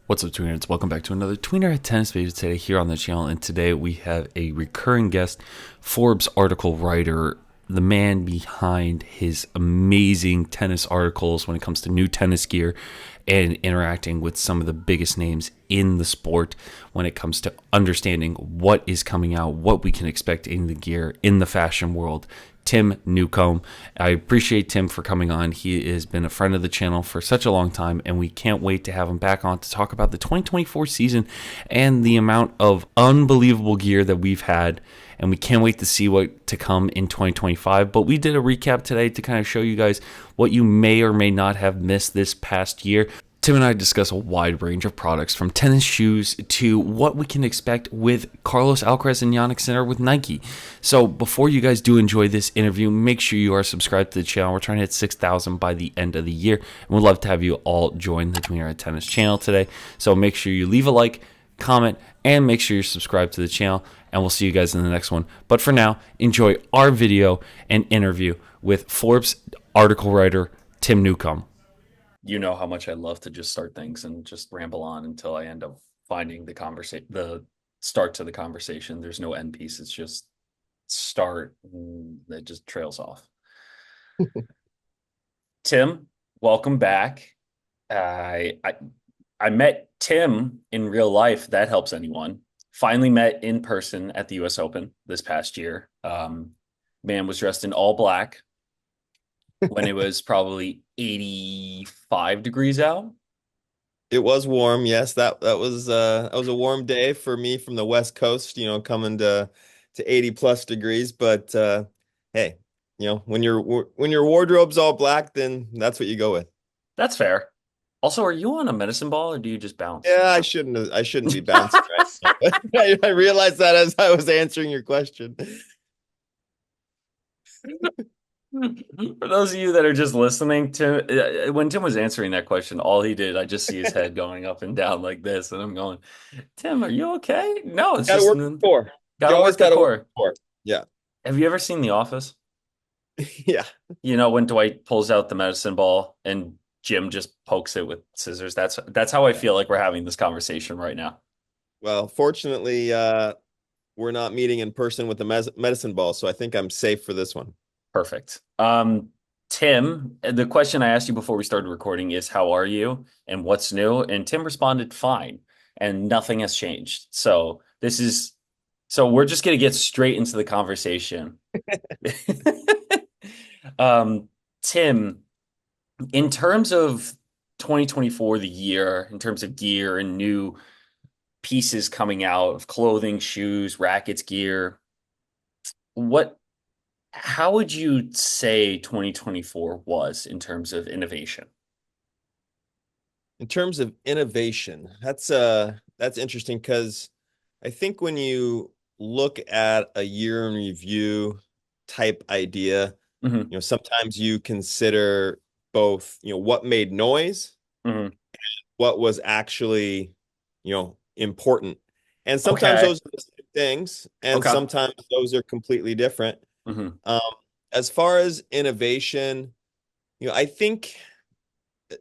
What's up, Tweeners? Welcome back to another Tweener at Tennis video today here on the channel. And today we have a recurring guest, Forbes article writer, the man behind his amazing tennis articles when it comes to new tennis gear and interacting with some of the biggest names in the sport when it comes to understanding what is coming out, what we can expect in the gear in the fashion world. Tim Newcomb. I appreciate Tim for coming on. He has been a friend of the channel for such a long time, and we can't wait to have him back on to talk about the 2024 season and the amount of unbelievable gear that we've had. And we can't wait to see what to come in 2025. But we did a recap today to kind of show you guys what you may or may not have missed this past year. Tim and I discuss a wide range of products from tennis shoes to what we can expect with Carlos Alcaraz and Yonex Center with Nike. So before you guys do enjoy this interview, make sure you are subscribed to the channel. We're trying to hit 6,000 by the end of the year. And we'd love to have you all join the Tweener at Tennis channel today. So make sure you leave a like, comment, and make sure you're subscribed to the channel. And we'll see you guys in the next one. But for now, enjoy our video and interview with Forbes article writer Tim Newcomb. You know how much I love to just start things and just ramble on until I end up finding the start to the conversation. There's no end piece. It's just start and it just trails off. Tim, welcome back. I met Tim in real life. That helps anyone. Finally met in person at the US Open this past year. Man was dressed in all black when it was probably 85 degrees out. It was warm, yes. That was a warm day for me from the West Coast, coming to 80 plus degrees. But hey, when your wardrobe's all black, then that's what you go with. That's fair. Also, are you on a medicine ball or do you just bounce? Yeah, I shouldn't be bouncing right now. But I realized that as I was answering your question. For those of you that are just listening to when Tim was answering that question, all he did, I just see his head going up and down like this, and I'm going, Tim, are you okay? No, it's Gotta just work the core. got You to always work the gotta work the core. core. Yeah. Have you ever seen The Office? Yeah. You know when Dwight pulls out the medicine ball and Jim just pokes it with scissors. That's how I Yeah. feel like we're having this conversation right now. Well, fortunately, we're not meeting in person with the medicine ball, so I think I'm safe for this one. Perfect. Tim, the question I asked you before we started recording is how are you and what's new? And Tim responded fine, and nothing has changed. So we're just gonna get straight into the conversation. Um, Tim, in terms of 2024, the year, in terms of gear and new pieces coming out of clothing, shoes, rackets, gear, what how would you say 2024 was in terms of innovation? In terms of innovation, that's interesting because I think when you look at a year in review type idea, Hmm. sometimes you consider both, what made noise, Hmm. what was actually, important. And sometimes Okay. those are the same things, and Okay. sometimes those are completely different. Hmm. Um, as far as innovation, I think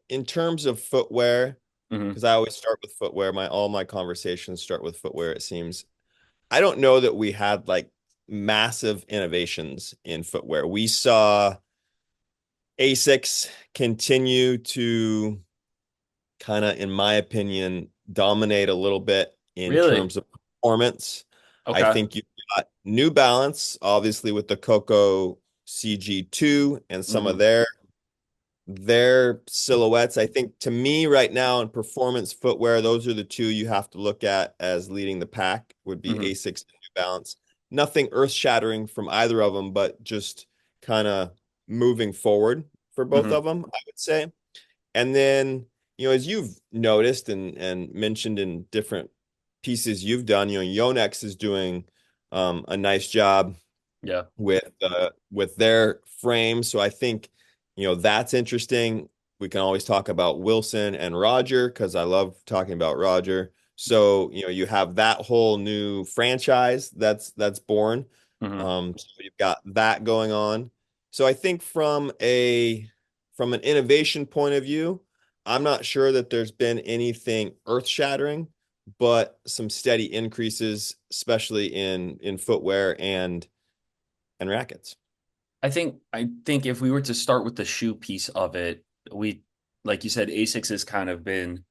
in terms of footwear, Hmm. because I always start with footwear. All my conversations start with footwear, it seems. I don't know that we had like massive innovations in footwear. We saw Asics continue to kind of, in my opinion, dominate a little bit in Really? terms of performance. I Okay. think you've got New Balance, obviously with the Coco CG2 and some of Hmm. their silhouettes. I think to me right now in performance footwear, those are the two you have to look at as leading the pack would be Hmm. Asics and New Balance. Nothing earth-shattering from either of them, but just kind of moving forward for both Hmm. of them, I would say. And then, as you've noticed and mentioned in different pieces you've done, Yonex is doing a nice job Yeah. with their frame. So I think, that's interesting. We can always talk about Wilson and Roger because I love talking about Roger. So, you have that whole new franchise that's born. Hmm. So you've got that going on. So I think from an innovation point of view, I'm not sure that there's been anything earth-shattering, but some steady increases, especially in footwear and rackets. I think if we were to start with the shoe piece of it, we like you said, ASICS has kind of been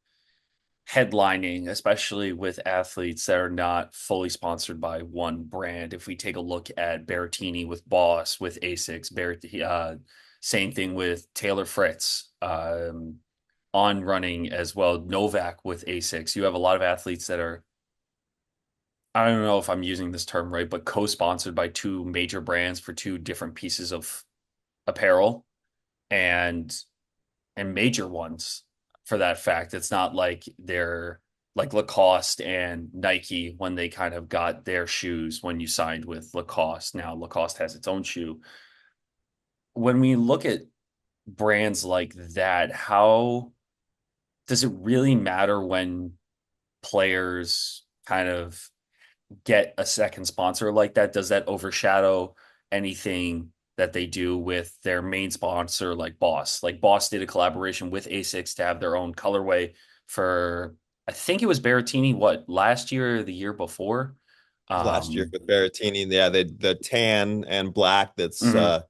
headlining, especially with athletes that are not fully sponsored by one brand. If we take a look at Berrettini with Boss, with ASICS, same thing with Taylor Fritz, on running as well, Novak with ASICS. You have a lot of athletes that are, I don't know if I'm using this term right, but co-sponsored by two major brands for two different pieces of apparel and major ones for that fact. It's not like they're like Lacoste and Nike when they kind of got their shoes when you signed with Lacoste. Now Lacoste has its own shoe. When we look at brands like that, how does it really matter when players kind of get a second sponsor like that? Does that overshadow anything that they do with their main sponsor, like Boss? Like Boss did a collaboration with ASICS to have their own colorway for, I think it was Berrettini, what, last year or the year before? Last year Um, with Berrettini, yeah, the tan and black, that's mhm,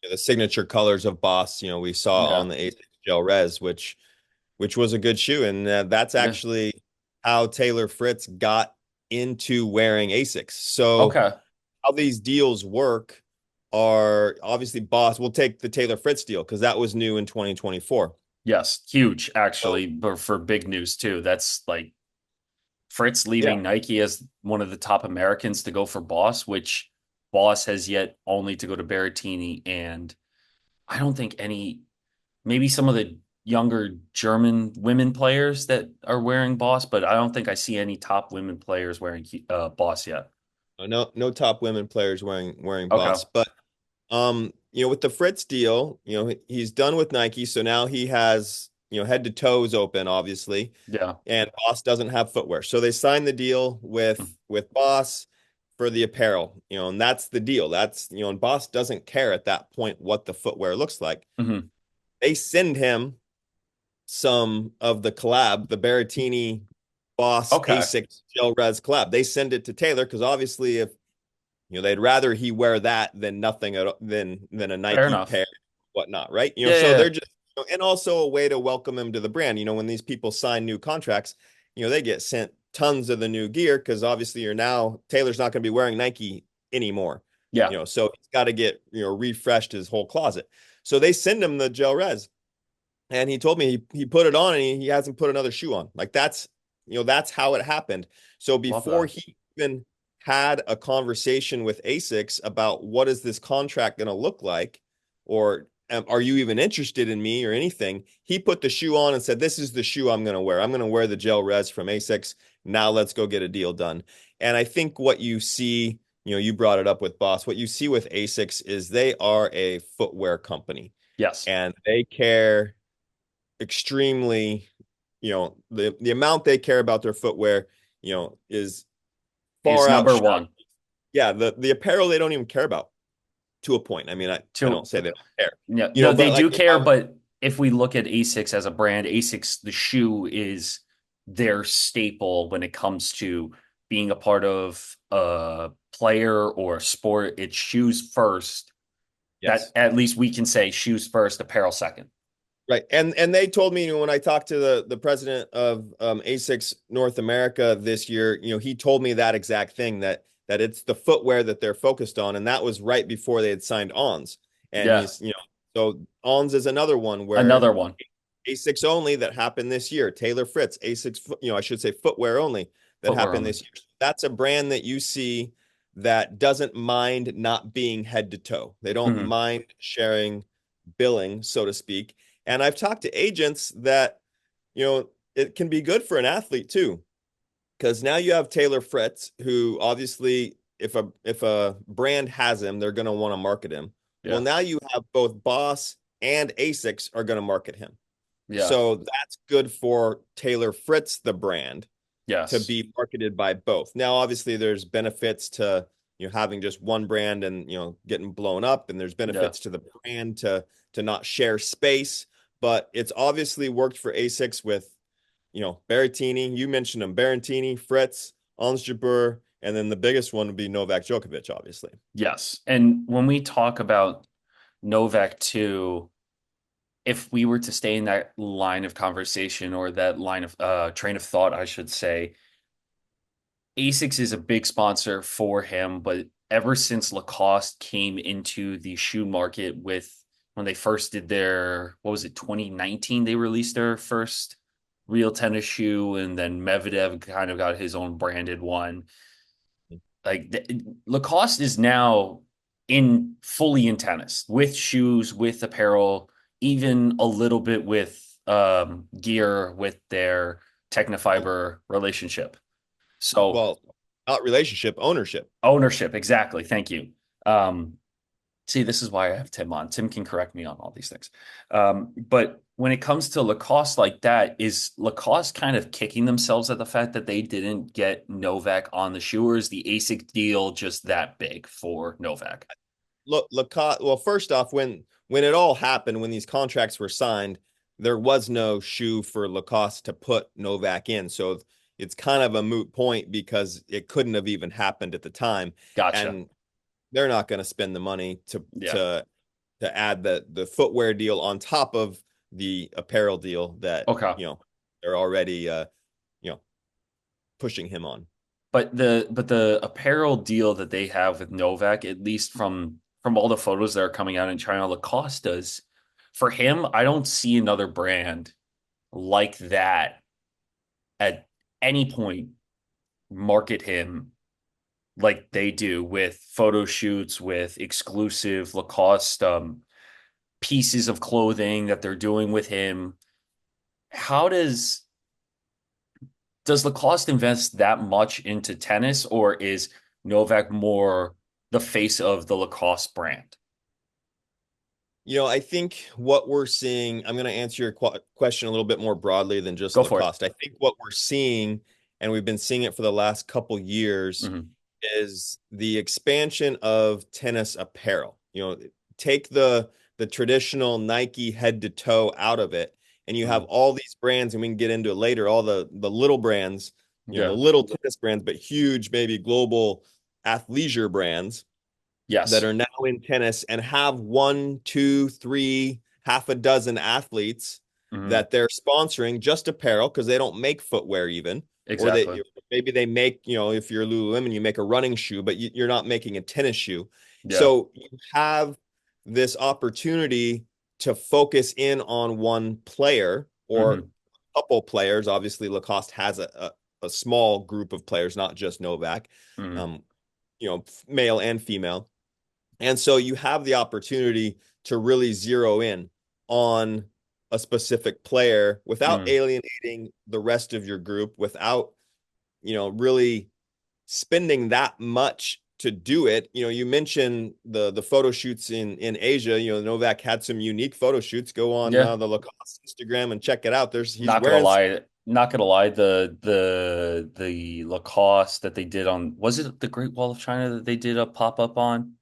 the signature colors of Boss, we saw yeah, on the ASICS Gel Res, which was a good shoe. And that's yeah. actually how Taylor Fritz got into wearing ASICS. So Okay. how these deals work are obviously Boss. We'll take the Taylor Fritz deal because that was new in 2024. Yes, huge So actually, but for big news too. That's like Fritz yeah, leaving Nike as one of the top Americans to go for Boss, which Boss has yet only to go to Berrettini. And I don't think any, maybe some of the younger German women players that are wearing Boss, but I don't think I see any top women players wearing Boss yet. no top women players wearing Okay. Boss. But with the Fritz deal, he's done with Nike, so now he has, head to toes open, obviously, Yeah. and Boss doesn't have footwear. So they signed the deal with Boss for the apparel, and that's the deal. That's, and Boss doesn't care at that point what the footwear looks like. Hmm. They send him some of the collab, the Berrettini Boss Okay. A6 Gel Res collab. They send it to Taylor because obviously if they'd rather he wear that than nothing than a Fair Nike enough. pair, whatnot, right? Yeah. So Yeah. they're just, and also a way to welcome him to the brand. When these people sign new contracts, they get sent tons of the new gear because obviously Taylor's not going to be wearing Nike anymore. Yeah. So he's got to get refreshed his whole closet. So they send him the Gel Res, and he told me he put it on and he hasn't put another shoe on. Like that's how it happened. So Love before that. he even had a conversation with ASICS about what is this contract going to look like, or are you even interested in me or anything, he put the shoe on and said, "This is the shoe I'm going to wear. I'm going to wear the Gel Res from ASICS. Now let's go get a deal done." And I think what you see, you brought it up with Boss. What you see with ASICS is they are a footwear company, Yes. and they care extremely, the amount they care about their footwear, is Is far number outshine. one. Yeah, the apparel they don't even care about to a point. I mean, I To don't say they don't care, Yeah, no, they but like do they care, have, but if we look at Asics as a brand, Asics, the shoe is their staple when it comes to being a part of a player or a sport. It's shoes first. That yes. at least we can say shoes first, apparel second. Right. And they told me, when I talked to the president of ASICS North America this year, he told me that exact thing, that it's the footwear that they're focused on. And that was right before they had signed ONS. And Yeah, so ONS is another one where another one. ASICS only, that happened this year. Taylor Fritz, ASICS, I should say footwear only, that Footwear happened only. this year. That's a brand that you see that doesn't mind not being head to toe. They don't Hmm. mind sharing billing, so to speak. And I've talked to agents that, it can be good for an athlete too, because now you have Taylor Fritz, who obviously, if a brand has him, they're going to want to market him. Well, Yeah, now you have both Boss and ASICS are going to market him. yeah, So that's good for Taylor Fritz, the brand, to yes, be marketed by both. Now, obviously, there's benefits to having just one brand and getting blown up, and there's yeah, benefits to the brand to not share space. but it's obviously worked for Asics with, Berrettini. You mentioned them, Berrettini, Fritz, Ons-Jabeur, and then the biggest one would be Novak Djokovic, obviously. Yes. And when we talk about Novak too, if we were to stay in that line of conversation or that line of train of thought, I should say, Asics is a big sponsor for him, but ever since Lacoste came into the shoe market with when they first did their, what was it, 2019, they released their first real tennis shoe, and then Medvedev kind of got his own branded one. Like Lacoste is now in fully in tennis with shoes, with apparel, even a little bit with gear with their Technofiber relationship. So Well, not relationship, ownership. ownership, exactly. Thank you. Um, See, this is why I have Tim on. Tim can correct me on all these things. But when it comes to Lacoste like that, is Lacoste kind of kicking themselves at the fact that they didn't get Novak on the shoe, or is the ASIC deal just that big for Novak? Look, Lacoste. Well, first off, when it all happened, when these contracts were signed, there was no shoe for Lacoste to put Novak in. So it's kind of a moot point because it couldn't have even happened at the time. Gotcha. And they're not going to spend the money to Yeah. to to add the footwear deal on top of the apparel deal that Okay. they're already you know pushing him on. But the apparel deal that they have with Novak, at least from all the photos that are coming out in China, Lacoste does. For him, I don't see another brand like that at any point market him like they do with photo shoots, with exclusive Lacoste pieces of clothing that they're doing with him. How does Lacoste invest that much into tennis, or is Novak more the face of the Lacoste brand? I think what we're seeing, I'm going to answer your question a little bit more broadly than just Go for it. Lacoste. I think what we're seeing, and we've been seeing it for the last couple years, Hmm. is the expansion of tennis apparel. Take the traditional Nike head to toe out of it, and you have Hmm. all these brands, and we can get into it later, all the little brands, the Yeah. little tennis brands, but huge, maybe global athleisure brands that Yes. are now in tennis and have one, two, three, half a dozen athletes Hmm. that they're sponsoring just apparel because they don't make footwear even, or Exactly. they maybe they make, if you're Lululemon, you make a running shoe, but you're not making a tennis shoe. Yeah. So you have this opportunity to focus in on one player or Hmm. a couple players. Obviously, Lacoste has a small group of players, not just Novak, Hmm. um, male and female. And so you have the opportunity to really zero in on a specific player without Hmm. alienating the rest of your group, without, really spending that much to do it. You mentioned the photo shoots in Asia. Novak had some unique photo shoots. Go on Yeah. the Lacoste Instagram and check it out. He's Not gonna wearing some, lie. Not gonna lie. The Lacoste that they did on, was it the Great Wall of China that they did a pop up on?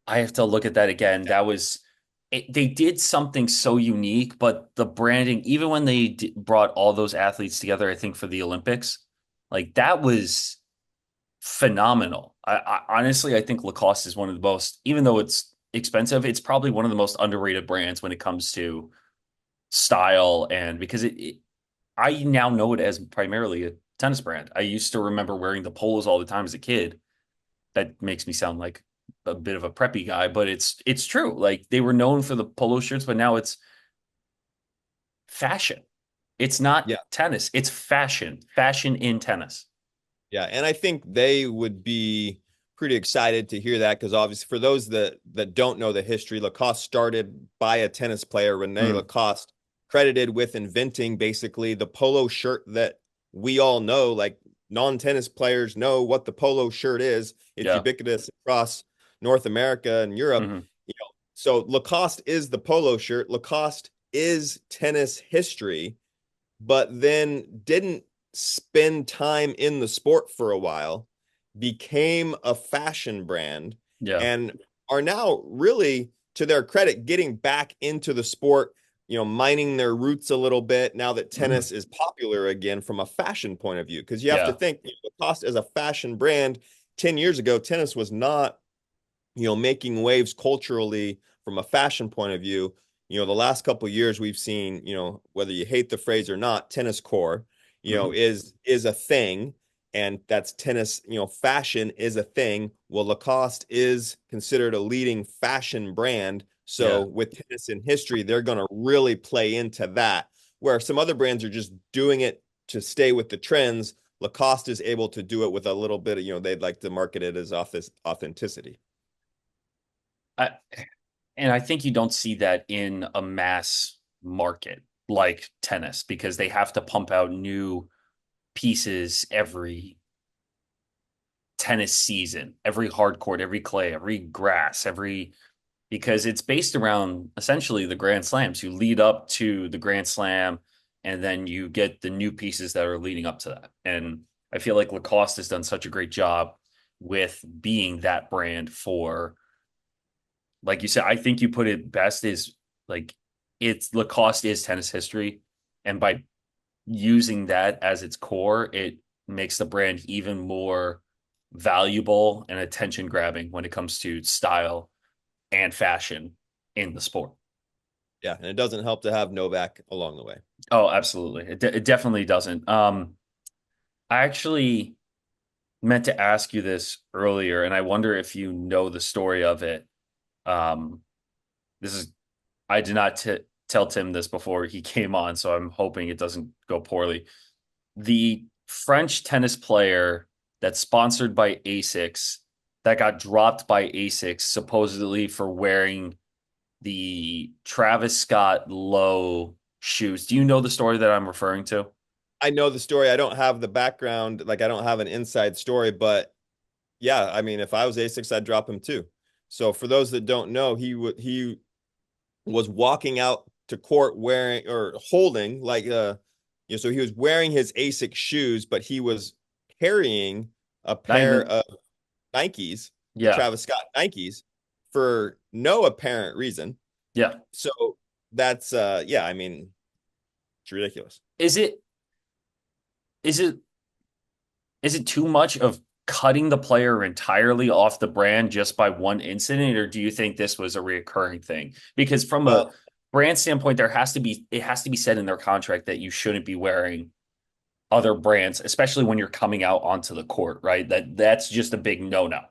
I have to look at that again. That was it, they did something so unique, but the branding, even when they brought all those athletes together, I think for the Olympics, like that was phenomenal. I honestly, I think Lacoste is one of the most, even though it's expensive, it's probably one of the most underrated brands when it comes to style, and because I now know it as primarily a tennis brand. I used to remember wearing the polos all the time as a kid. That makes me sound like a bit of a preppy guy, but it's true. Like they were known for the polo shirts, but now it's fashion. It's not yeah. tennis, it's fashion. Fashion in tennis. Yeah, and I think they would be pretty excited to hear that because obviously for those that don't know the history, Lacoste started by a tennis player, Rene Mm, Lacoste, credited with inventing basically the polo shirt that we all know, like non-tennis players know what the polo shirt is. It's yeah. ubiquitous across North America and Europe. Hmm. So Lacoste is the polo shirt. Lacoste is tennis history, but then didn't spend time in the sport for a while, became a fashion brand, Yeah. and are now really, to their credit, getting back into the sport mining their roots a little bit now that Mhm. tennis is popular again from a fashion point of view. Because you have to Yeah. think, Lacoste as a fashion brand 10 years ago, tennis was not, making waves culturally from a fashion point of view. The last couple of years we've seen, whether you hate the phrase or not, tennis core, Mhm. is a thing. And that's tennis, fashion is a thing. Well, Lacoste is considered a leading fashion brand. So Yeah. with tennis in history, they're going to really play into that. Where some other brands are just doing it to stay with the trends, Lacoste is able to do it with a little bit of, they'd like to market it as authenticity. I, and I think you don't see that in a mass market like tennis because they have to pump out new pieces every tennis season, every hard court, every clay, every grass, every because it's based around essentially the Grand Slams. You lead up to the Grand Slam and then you get the new pieces that are leading up to that. And I feel like Lacoste has done such a great job with being that brand for, like you said, I think you put it best is like it's Lacoste is tennis history. And by using that as its core, it makes the brand even more valuable and attention grabbing when it comes to style and fashion in the sport. Yeah, and it doesn't help to have Novak along the way. Oh, absolutely. It definitely doesn't. I actually meant to ask you this earlier, and I wonder if you know the story of it. Um, this is I did not tell Tim this before he came on, so I'm hoping it doesn't go poorly. The French tennis player that's sponsored by Asics that got dropped by Asics supposedly for wearing the Travis Scott low shoes. Do you know the story that I'm referring to? I know the story. I don't have the background, like I don't have an inside story, but yeah, I mean, if I was Asics, I'd drop him too. So for those that don't know, he was walking out to court wearing or holding like so he was wearing his ASIC shoes, but he was carrying a Not pair even, of Nikes, the yeah, Travis Scott Nikes, for no apparent reason. yeah. So that's yeah, I mean, it's ridiculous. Is it is it is it too much of cutting the player entirely off the brand just by one incident, or do you think this was a reoccurring thing? Because from a Well, brand standpoint, it has to be said in their contract that you shouldn't be wearing other brands, especially when you're coming out onto the court, right? That's just a big no-no. well,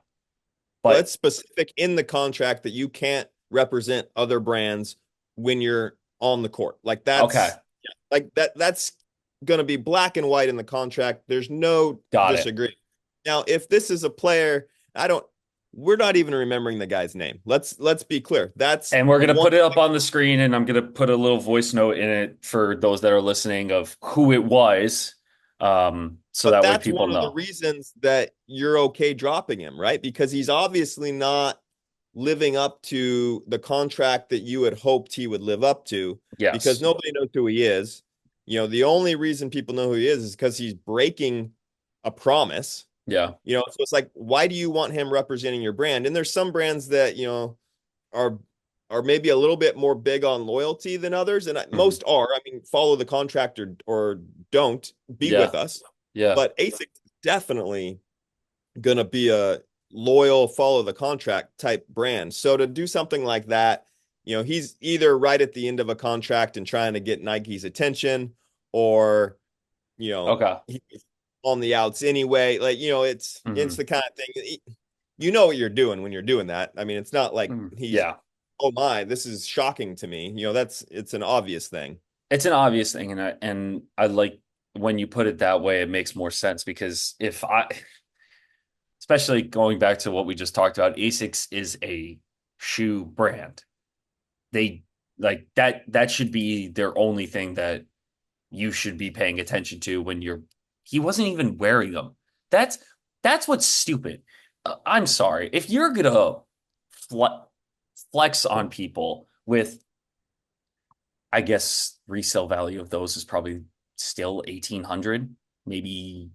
But it's specific in the contract that you can't represent other brands when you're on the court. Like okay, that's going to be black and white in the contract. There's no got it. disagreement. Now, if this is a player, I don't we're not even remembering the guy's name. Let's be clear. That's And we're going to one put it up on the screen, and I'm going to put a little voice note in it for those that are listening of who it was, so but that way that's people one of the know. reasons that you're okay dropping him, right? Because he's obviously not living up to the contract that you had hoped he would live up to because Yes. nobody knows who he is. The only reason people know who he is because he's breaking a promise. Yeah. So it's like, why do you want him representing your brand? And there's some brands that, are are maybe a little bit more big on loyalty than others, and Mhm. most are. I mean, follow the contract or don't be with Yeah. us. Yeah. But ASIC is definitely going to be a loyal, follow the contract type brand. So to do something like that, he's either right at the end of a contract and trying to get Nike's attention, or Okay. he's on the outs anyway. Like, it's Hmm. the kind of thing you know what you're doing when you're doing that. I mean, it's not like Hmm. he's, Yeah. oh my, this is shocking to me. It's an obvious thing. It's an obvious thing, and I like when you put it that way, it makes more sense because if I, especially going back to what we just talked about, Asics is a shoe brand. They like that should be their only thing that you should be paying attention to when you're he wasn't even wearing them. That's that's what's stupid. I'm sorry. If you're gonna flex on people with, I guess resale value of those is probably still 1,800, maybe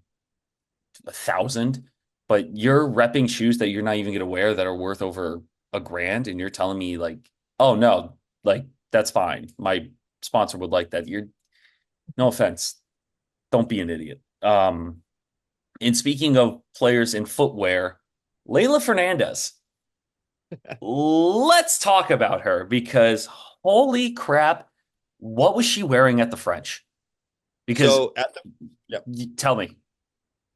1,000, but you're repping shoes that you're not even gonna wear that are worth over a grand, and you're telling me like, oh no, like that's fine. My sponsor would like that. You're no offense. Don't be an idiot. And speaking of players in footwear, Layla Fernandez. Let's talk about her because holy crap, what was she wearing at the French? Because So at the yeah. tell me.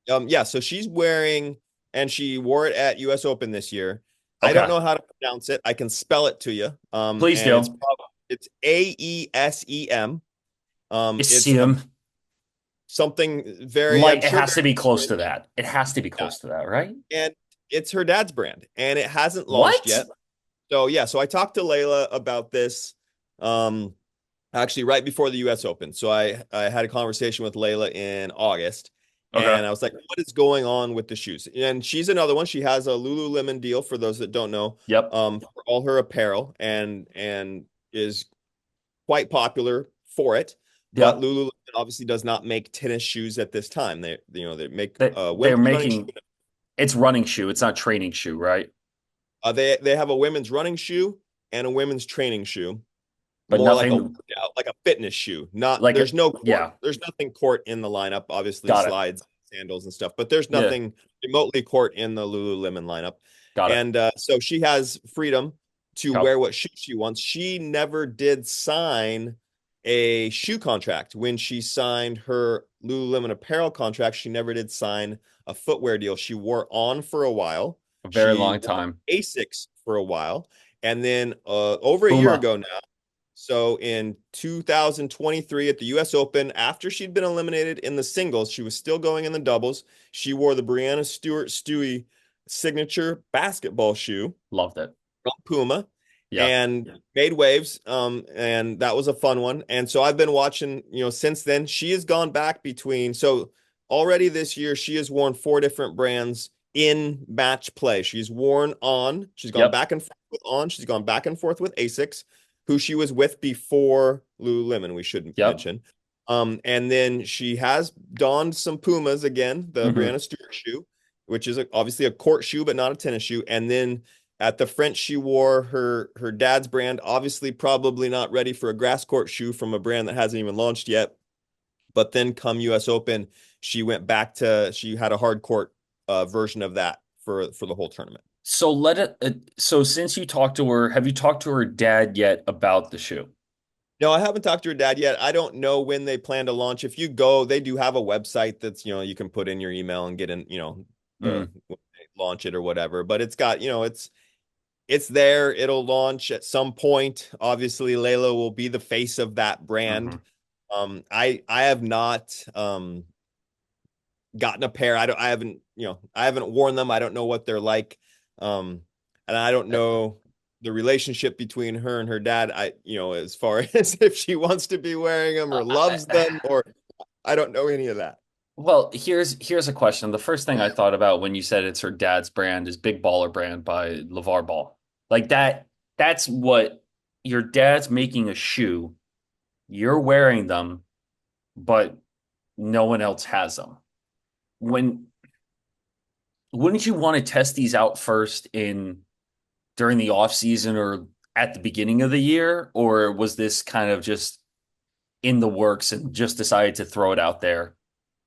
Yeah, so she's wearing, and she wore it at US Open this year. I don't Okay, know how to pronounce it. I can spell it to you. please And do. it's AESEM. It's Issium. something very, I'm Like it sure has to very be close to strange. that. It has to be Yeah. close to that, right? And it's her dad's brand, and it hasn't launched What? yet. So yeah, so I talked to Layla about this. Um, actually right before the US Open. So I had a conversation with Layla in August, Okay. and I was like, what is going on with the shoes? And she's another one. She has a Lululemon deal for those that don't know, Yep. for all her apparel and is quite popular for it. But Yep. Lululemon obviously does not make tennis shoes at this time. They make They're women's running shoe. making it's running shoe. It's not training shoe, right? They have a women's running shoe and a women's training shoe. But More like a nothing workout, like a fitness shoe. Not like there's no court. yeah. There's nothing court in the lineup. Obviously, Got it. slides, sandals, and stuff, but there's Yeah. nothing remotely court in the Lululemon lineup. Got it. And so she has freedom to Okay. wear what shoe she wants. She never did sign a shoe contract. When she signed her Lululemon apparel contract, she never did sign a footwear deal. She wore On for a while. A very She long wore time. Asics for a while. And then over a year Puma. ago now, so in 2023 at the US Open, after she'd been eliminated in the singles, she was still going in the doubles. She wore the Brianna Stewart Stewie signature basketball shoe Loved it. from Puma Yeah. and made waves. And that was a fun one. And so I've been watching, since then. She has gone back between, so already this year, she has worn 4 different brands in match play. She's worn On, she's gone Yep. back and forth with On, she's gone back and forth with Asics, who she was with before Lululemon, we should Yep. mention. And then she has donned some Pumas again, the Hmm. Brianna Stewart shoe, which is obviously a court shoe, but not a tennis shoe. And then at the French, she wore her dad's brand, obviously probably not ready for a grass court shoe from a brand that hasn't even launched yet. But then come US Open, she went back to, she had a hard court version of that for the whole tournament. So so since you talked to her, have you talked to her dad yet about the shoe? No, I haven't talked to her dad yet. I don't know when they plan to launch. If you go, they do have a website that's, you can put in your email and get in, the Mm, when they launch it or whatever. But it's got, it's there. It'll launch at some point. Obviously, Layla will be the face of that hmm. brand. I have not gotten a pair. I haven't worn them. I don't know what they're like. And I don't know the relationship between her and her dad. As far as if she wants to be wearing them or loves them, or I don't know any of that. Well, here's a question. The first thing I thought about when you said it's her dad's brand is Big Baller Brand by LeVar Ball. Like that's what your dad's making a shoe, you're wearing them, but no one else has them. When wouldn't you want to test these out first in during the off season or at the beginning of the year, or was this kind of just in the works and just decided to throw it out there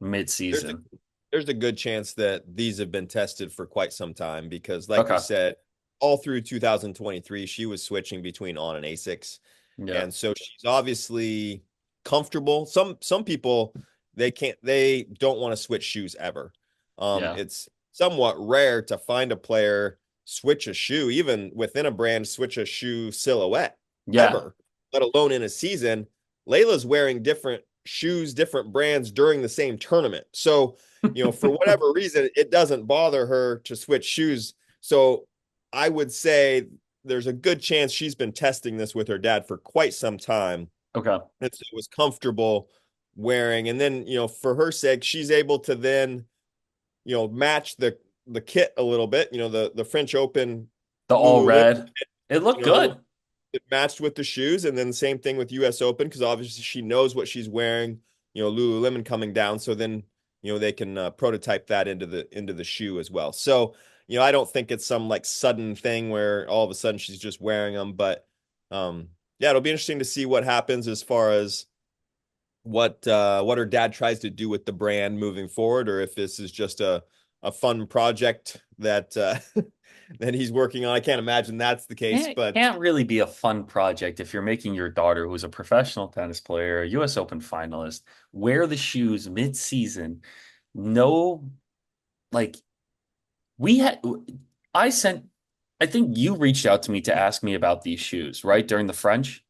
There's a mid-season? there's a good chance that these have been tested for quite some time because, like we Okay. said, all through 2023, she was switching between On and Asics, Yeah. and so she's obviously comfortable. Some people they don't want to switch shoes ever. Yeah. It's somewhat rare to find a player switch a shoe, even within a brand, switch a shoe silhouette Yeah. ever, let alone in a season. Layla's wearing different shoes, different brands during the same tournament. So, for whatever reason, it doesn't bother her to switch shoes. So I would say there's a good chance she's been testing this with her dad for quite some time. Okay. And so it was comfortable wearing. And then, for her sake, she's able to then, match the kit a little bit. The French Open The all Lululemon, red. It looked how good. it matched with the shoes, and then same thing with US Open because obviously she knows what she's wearing. Lululemon coming down, so then they can prototype that into the shoe as well. So I don't think it's some like sudden thing where all of a sudden she's just wearing them, but yeah, it'll be interesting to see what happens as far as what her dad tries to do with the brand moving forward, or if this is just a fun project that that he's working on. I can't imagine that's the case, It but can't really be a fun project if you're making your daughter, who's a professional tennis player, a US Open finalist, wear the shoes mid-season. No, like we had, I sent, I think you reached out to me to ask me about these shoes, right? During the French.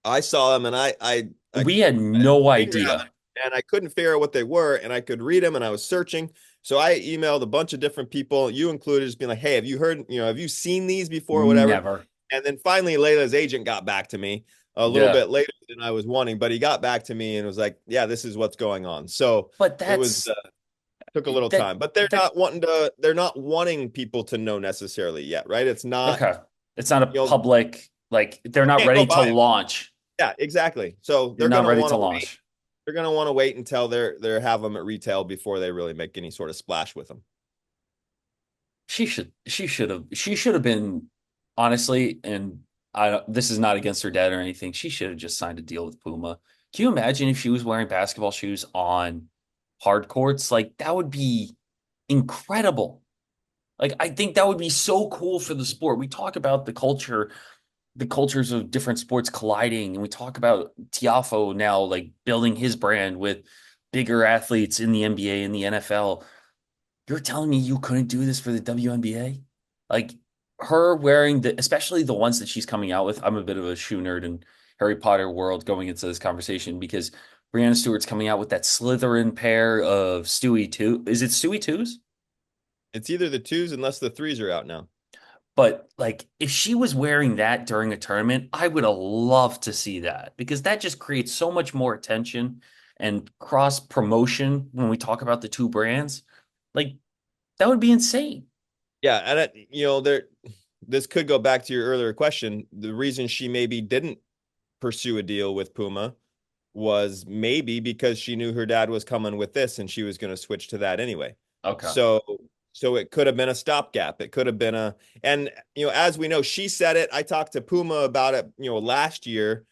I saw them and I We had no figured out idea. and I couldn't figure out what they were and I could read them and I was searching. So I emailed a bunch of different people, you included, just being like, hey, have you heard, have you seen these before, whatever. Never. And then finally Layla's agent got back to me a little Yeah. bit later than I was wanting, but he got back to me and was like, yeah, this is what's going on. So But it was took a little that, time, but they're that, not wanting to, they're not wanting people to know necessarily yet, right? It's not, okay. It's not a you public, like they're not can't go ready to buy them. launch. Yeah, exactly. So They're they're not gonna ready want to to wait. launch. They're gonna want to wait until they're have them at retail before they really make any sort of splash with them. She should have been, honestly, and I don't, this is not against her dad or anything. She should have just signed a deal with Puma. Can you imagine if she was wearing basketball shoes on hard courts? Like that would be incredible. Like I think that would be so cool for the sport. We talk about the cultures of different sports colliding, and we talk about Tiafo now like building his brand with bigger athletes in the NBA and the NFL. You're telling me you couldn't do this for the WNBA? Like her wearing especially the ones that she's coming out with. I'm a bit of a shoe nerd in Harry Potter world going into this conversation because Brianna Stewart's coming out with that Slytherin pair of Stewie two. Is it Stewie twos? It's either the twos unless the threes are out now. But like if she was wearing that during a tournament, I would have loved to see that because that just creates so much more attention and cross promotion when we talk about the two brands. Like that would be insane. Yeah, and there, this could go back to your earlier question. The reason she maybe didn't pursue a deal with Puma was maybe because she knew her dad was coming with this and she was going to switch to that anyway. Okay. So so it could have been a stopgap. It could have been and as we know, she said it. I talked to Puma about it, last year.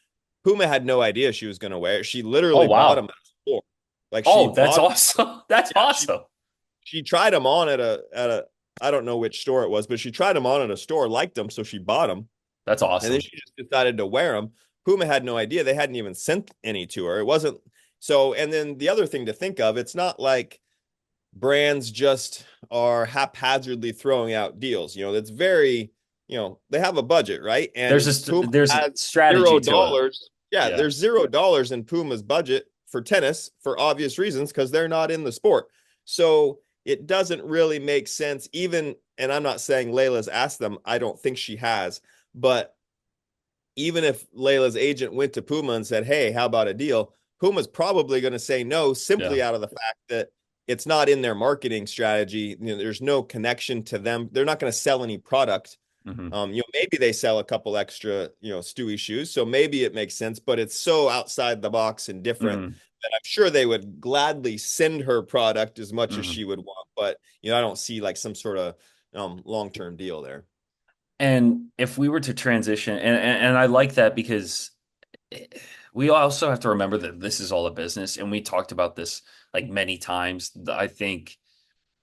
Puma had no idea she was going to wear it. She Oh literally bought them wow. at a store. Like she Oh, that's bought, awesome. That's yeah, awesome. she tried them on at a I don't know which store it was, but she tried them on at a store, liked them, so she bought them. That's And then awesome. she just decided to wear them. Puma had no idea. They hadn't even sent any to her. It wasn't so. And then the other thing to think of, it's not like brands just are haphazardly throwing out deals. That's very, they have a budget, right? And Puma There's a has strategy zero to it. dollars. Yeah, Yeah. there's $0 in Puma's budget for tennis for obvious reasons because they're not in the sport. So it doesn't really make sense, even, and I'm not saying Layla's asked them, I don't think she has, but even if Layla's agent went to Puma and said, hey, how about a deal? Puma's probably going to say no Yeah. simply out of the fact that it's not in their marketing strategy. There's no connection to them. They're not going to sell any product. Hmm. Maybe they sell a couple extra, Stewie shoes. So maybe it makes sense, but it's so outside the box and different Hmm. that I'm sure they would gladly send her product as much as Hmm. she would want. But, I don't see like some sort of long-term deal there. And if we were to transition, and I like that because we also have to remember that this is all a business, and we talked about this like many times. I think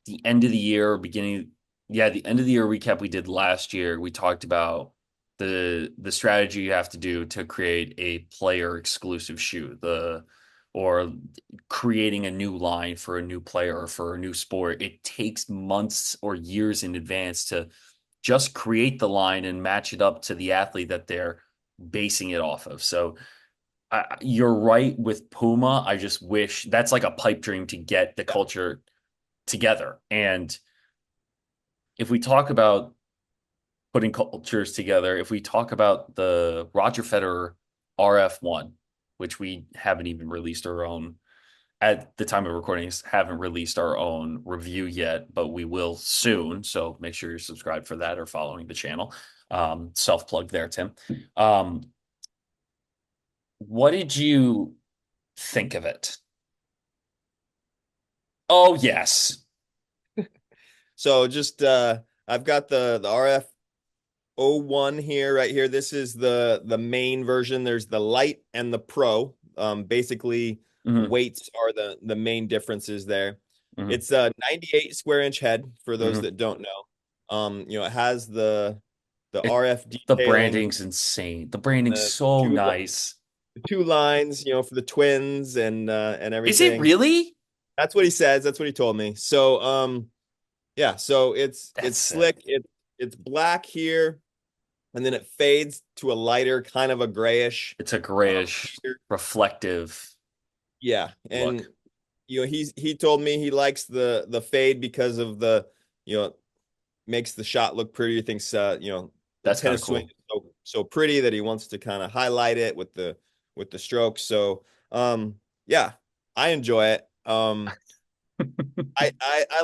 the end of the year, beginning, yeah, the end of the year recap we did last year, we talked about the strategy you have to do to create a player exclusive shoe, or creating a new line for a new player or for a new sport. It takes months or years in advance to just create the line and match it up to the athlete that they're basing it off of. So you're right with Puma. I just wish that's like a pipe dream to get the Yeah. culture together. And if we talk about putting cultures together, if we talk about the Roger Federer RF1, which we haven't even released our own at the time of recording, haven't released our own review yet, but we will soon. So make sure you're subscribed for that or following the channel. Self plug there, Tim. Um, what did you think of it? Oh, yes. So just I've got the RF 01 here, right here. This is the main version. There's the light and the pro. Basically Hmm. weights are the main differences there. Hmm. It's a 98 square inch head for those Hmm. that don't know. It has the It, RF the detailing, branding's insane. The branding's the so two nice. the two lines, for the twins and Is it everything. really? That's what he says. That's what he told me. So yeah, so That's it's sick. slick. It's black here, and then it fades to a lighter, kind of a grayish. It's a Um, grayish, here. reflective Yeah, and look. he told me he likes the fade because of you know makes the shot look pretty. He thinks the That's kind of tennis swing cool. is so pretty that he wants to kind of highlight it with the strokes. So yeah, I enjoy it. I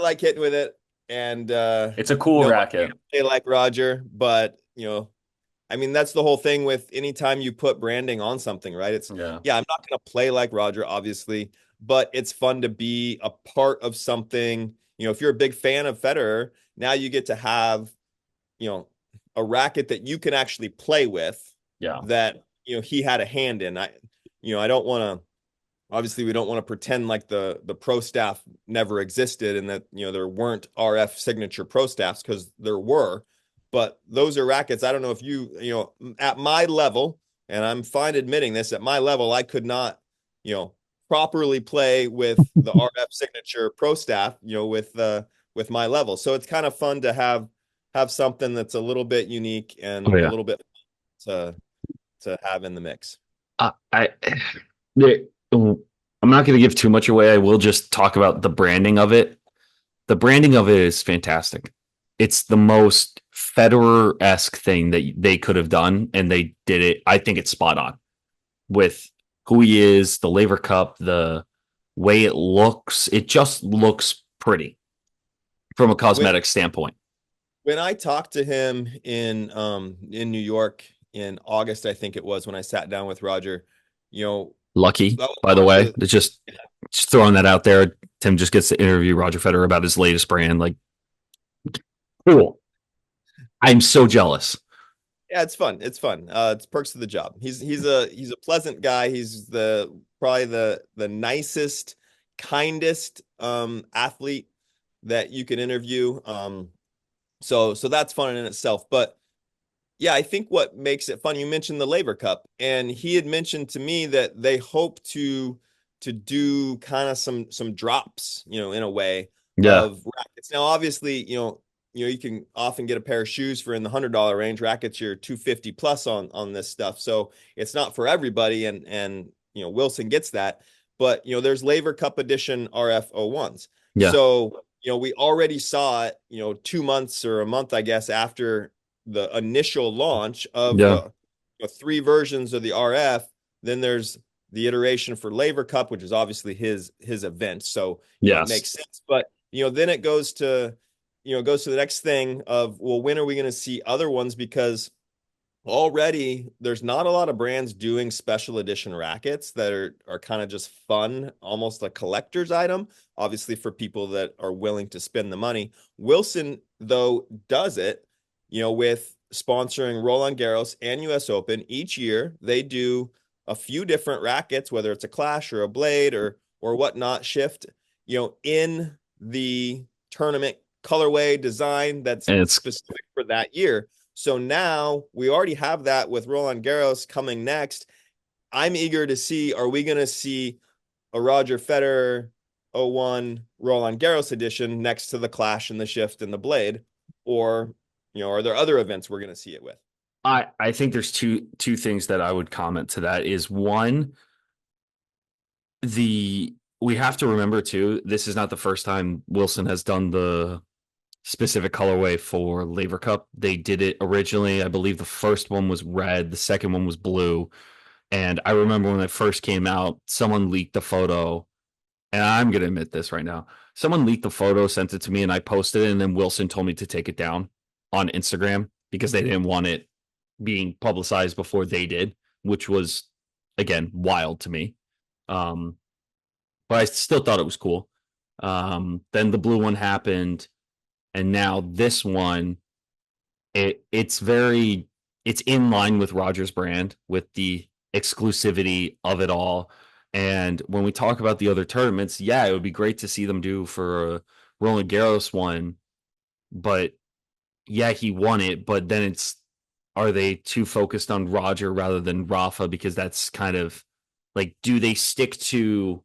like hitting with it, and It's a cool no, I racket. can't play like Roger, but I mean, that's the whole thing with anytime you put branding on something, right? Yeah. Yeah, I'm not going to play like Roger, obviously, but it's fun to be a part of something. If you're a big fan of Federer, now you get to have, you know, a racket that you can actually play with Yeah. that, he had a hand in. I don't want to, obviously, we don't want to pretend like the pro staff never existed and that, there weren't RF signature pro staffs because there were, but those are rackets. I don't know if at my level, and I'm fine admitting this, at my level, I could not, properly play with the RF signature pro staff, with my level. So it's kind of fun to have something that's a little bit unique Oh and a yeah. little bit to have in the mix. I the- I'm not going to give too much away. I will just talk about the branding of it. The branding of it is fantastic. It's the most Federer-esque thing that they could have done, and they did it. I think it's spot on with who he is, the Laver Cup, the way it looks. It just looks pretty from a When cosmetic standpoint. when I talked to him in New York in August, I think it was when I sat down with Roger, you know, Lucky, that was by the one of way. the It's just throwing that out there. Tim just gets to interview Roger Federer about his latest brand. Like, cool. I'm so jealous. yeah, it's fun. It's fun. It's perks of the job. He's a pleasant guy. He's probably the nicest, kindest athlete that you can interview. So that's fun in itself. But yeah, I think what makes it fun, you mentioned the Labor Cup, and he had mentioned to me that they hope to do kind of some drops, in a way Yeah. of rackets. Now, obviously, you can often get a pair of shoes for in the $100 range. Rackets, you're 250 plus on this stuff, so it's not for everybody. And Wilson gets that, but there's Labor Cup edition RF ones. Yeah. So we already saw it, 2 months or a month, I guess, after the initial launch of Yeah. the three versions of the RF. Then there's the iteration for Laver Cup, which is obviously his event. So, it Yes. makes sense. But, then it goes to the next thing of, well, when are we going to see other ones? Because already there's not a lot of brands doing special edition rackets that are kind of just fun, almost a collector's item, obviously for people that are willing to spend the money. Wilson, though, does it, with sponsoring Roland Garros and US Open each year. They do a few different rackets, whether it's a Clash or a Blade or whatnot, shift, in the tournament colorway design that's And it's specific for that year. So now we already have that with Roland Garros coming next. I'm eager to see, are we going to see a Roger Federer 01 Roland Garros edition next to the Clash and the Shift and the Blade? Or, are there other events we're going to see it with? I think there's two things that I would comment to that is one, the we have to remember too, this is not the first time Wilson has done the specific colorway for Laver Cup. They did it originally. I believe the first one was red, the second one was blue. And I remember when it first came out, someone leaked a photo, and I'm gonna admit this right now. Someone leaked the photo, sent it to me, and I posted it, and then Wilson told me to take it down on Instagram because they didn't want it being publicized before they did, which was again wild to me. Um, but I still thought it was cool. Then the blue one happened, and now this one, it's in line with Roger's brand with the exclusivity of it all. And when we talk about the other tournaments, yeah, it would be great to see them do for a Roland Garros one, but yeah, he won it, but then it's, are they too focused on Roger rather than Rafa? Because that's kind of like, do they stick to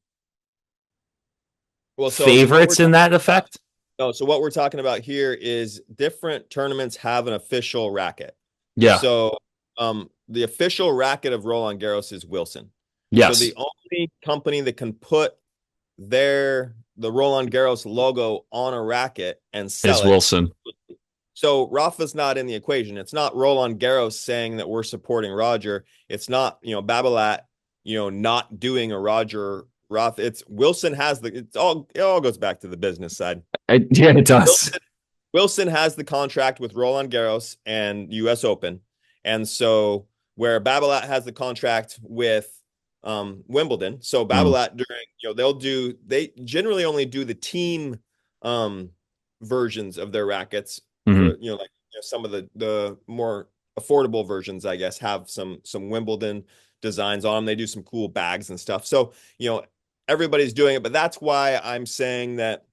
Well, so what we're favorites in that effect? no, so what we're talking about here is different tournaments have an official racket. Yeah. So the official racket of Roland Garros is Wilson. So Yes. the only company that can put the Roland Garros logo on a racket and Is sell it. Wilson. So Rafa's not in the equation. It's not Roland Garros saying that we're supporting Roger. It's not, Babolat, not doing a Roger Rafa. It's Wilson has it all goes back to the business side. Yeah, it does. Wilson has the contract with Roland Garros and US Open. And so where Babolat has the contract with Wimbledon. So Babolat during, they generally only do the team versions of their rackets for, some of the more affordable versions, I guess, have some Wimbledon designs on them. They do some cool bags and stuff. So, everybody's doing it, but that's why I'm saying that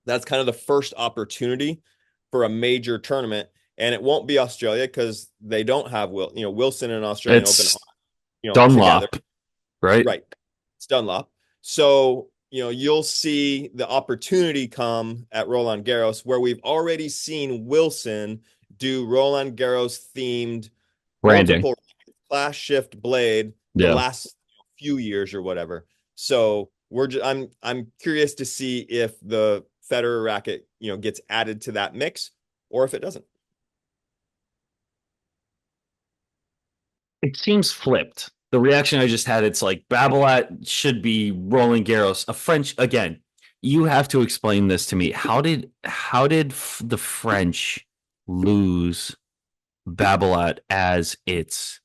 that's kind of the first opportunity for a major tournament. And it won't be Australia because they don't have Wilson and Australian It's Open, Dunlop, together. right? Right. It's Dunlop. So, you'll see the opportunity come at Roland Garros where we've already seen Wilson do Roland Garros themed Branding. multiple class shift blade the last few years or whatever. So I'm curious to see if the Federer racket, gets added to that mix or if it doesn't. It seems flipped. The reaction I just had, it's like Babolat should be Roland Garros, a French again. You have to explain this to me. How did the French lose Babolat as it's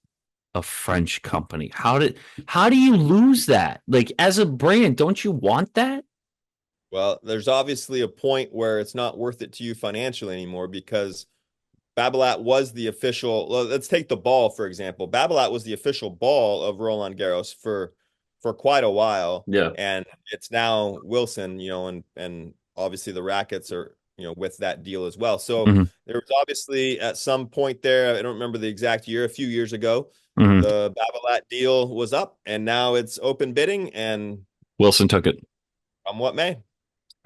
a French company? How do you lose that? Like, as a brand, don't you want that? Well, there's obviously a point where it's not worth it to you financially anymore because Babolat was the official. Well, let's take the ball, for example. Babolat was the official ball of Roland Garros for quite a while. Yeah. And it's now Wilson, and obviously the rackets are, with that deal as well. So there was obviously at some point there, I don't remember the exact year, a few years ago, the Babolat deal was up and now it's open bidding and Wilson took it. From what may.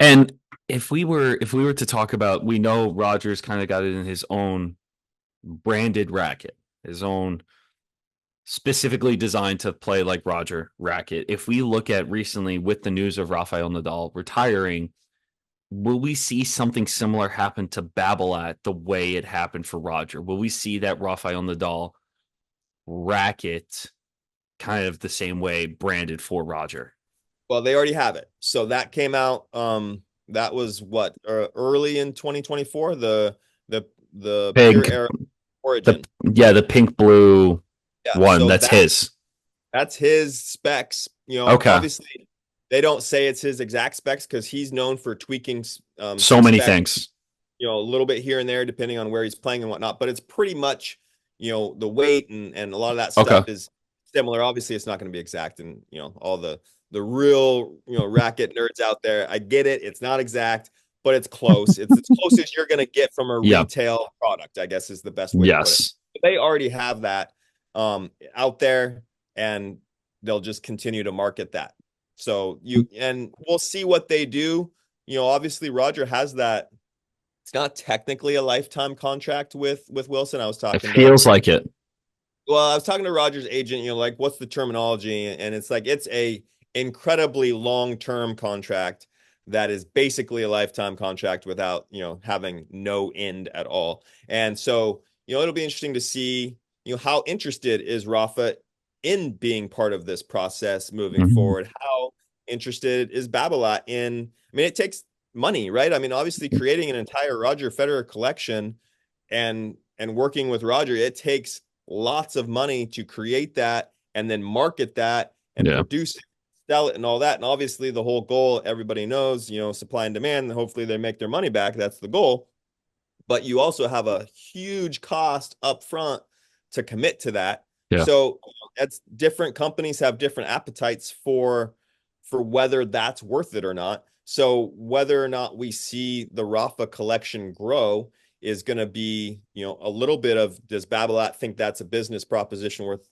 And if we were to talk about, we know Rogers kind of got it in his own branded racket, his own specifically designed to play like Roger racket. If we look at recently with the news of Rafael Nadal retiring, will we see something similar happen to Babolat the way it happened for Roger? Will we see that Rafael Nadal racket kind of the same way branded for Roger? Well, they already have it. So that came out. That was what early in 2024. The Pink, Pure Era Origin. The pink blue one. So that's his. That's his specs. Okay. Obviously, they don't say it's his exact specs because he's known for tweaking so many things. A little bit here and there depending on where he's playing and whatnot. But it's pretty much the weight and a lot of that stuff is similar. Obviously, it's not going to be exact, and all the real racket nerds out there, I get it. It's not exact, but it's close. It's as close as you're going to get from a retail product, I guess is the best way to put it. But they already have that out there, and they'll just continue to market that. So we'll see what they do. Obviously Roger has that. It's not technically a lifetime contract with Wilson. I was talking. It feels like it. Well, I was talking to Roger's agent. Like, what's the terminology? And it's like it's a incredibly long-term contract that is basically a lifetime contract without, having no end at all. And so, it'll be interesting to see, how interested is Rafa in being part of this process moving forward? How interested is Babolat in, it takes money, right? Obviously creating an entire Roger Federer collection and working with Roger, it takes lots of money to create that and then market that and produce it, sell it and all that. And obviously the whole goal, everybody knows, supply and demand, and hopefully they make their money back. That's the goal. but you also have a huge cost up front to commit to that. Yeah. So that's different companies have different appetites for whether that's worth it or not. So whether or not we see the Rafa collection grow is going to be, a little bit of, does Babolat think that's a business proposition worth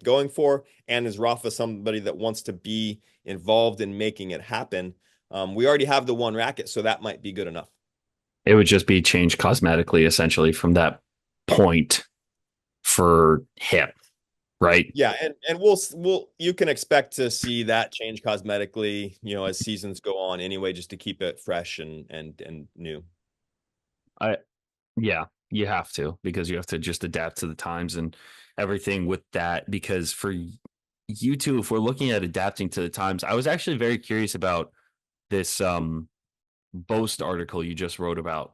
going for? And is Rafa somebody that wants to be involved in making it happen? We already have the one racket, so that might be good enough. It would just be changed cosmetically, essentially, from that point for hip, right? Yeah, and we'll you can expect to see that change cosmetically, as seasons go on anyway, just to keep it fresh and new. I Yeah, you have to, because you have to just adapt to the times and everything with that. Because for you two, if we're looking at adapting to the times, I was actually very curious about this Boast article you just wrote about.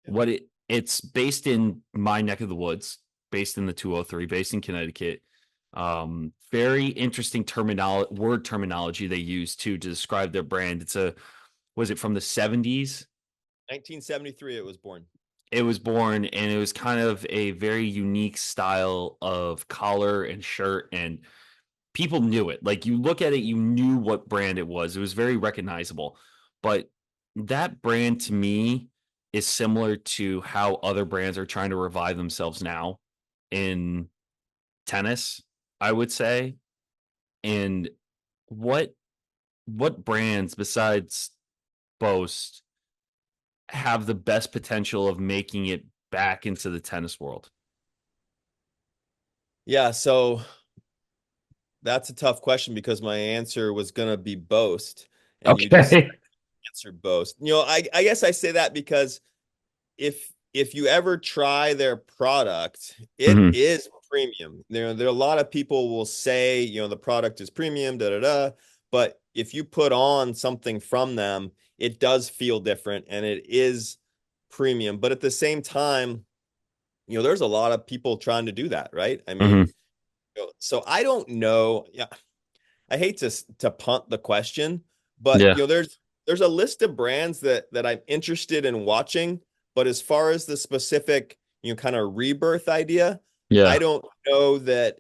Yeah. It's based in my neck of the woods, based in the 203, based in Connecticut. Very interesting terminology they use too to describe their brand. Was it from the 70s? 1973 it was born. It was born, and it was kind of a very unique style of collar and shirt, and people knew it. Like, you look at it, you knew what brand it was. It was very recognizable. But that brand to me is similar to how other brands are trying to revive themselves now in tennis, I would say. And what brands besides Boast have the best potential of making it back into the tennis world? Yeah, so that's a tough question because my answer was gonna be Boast, and you just Okay. answered Boast. I guess I say that because if you ever try their product, it Hmm. is premium. There are a lot of people will say, the product is premium, da da da. But if you put on something from them, it does feel different and it is premium. But at the same time, there's a lot of people trying to do that, right? I mean, Hmm. so I don't know. Yeah, I hate to punt the question, but Yeah. there's a list of brands that I'm interested in watching, but as far as the specific, kind of rebirth idea, I Yeah. don't know that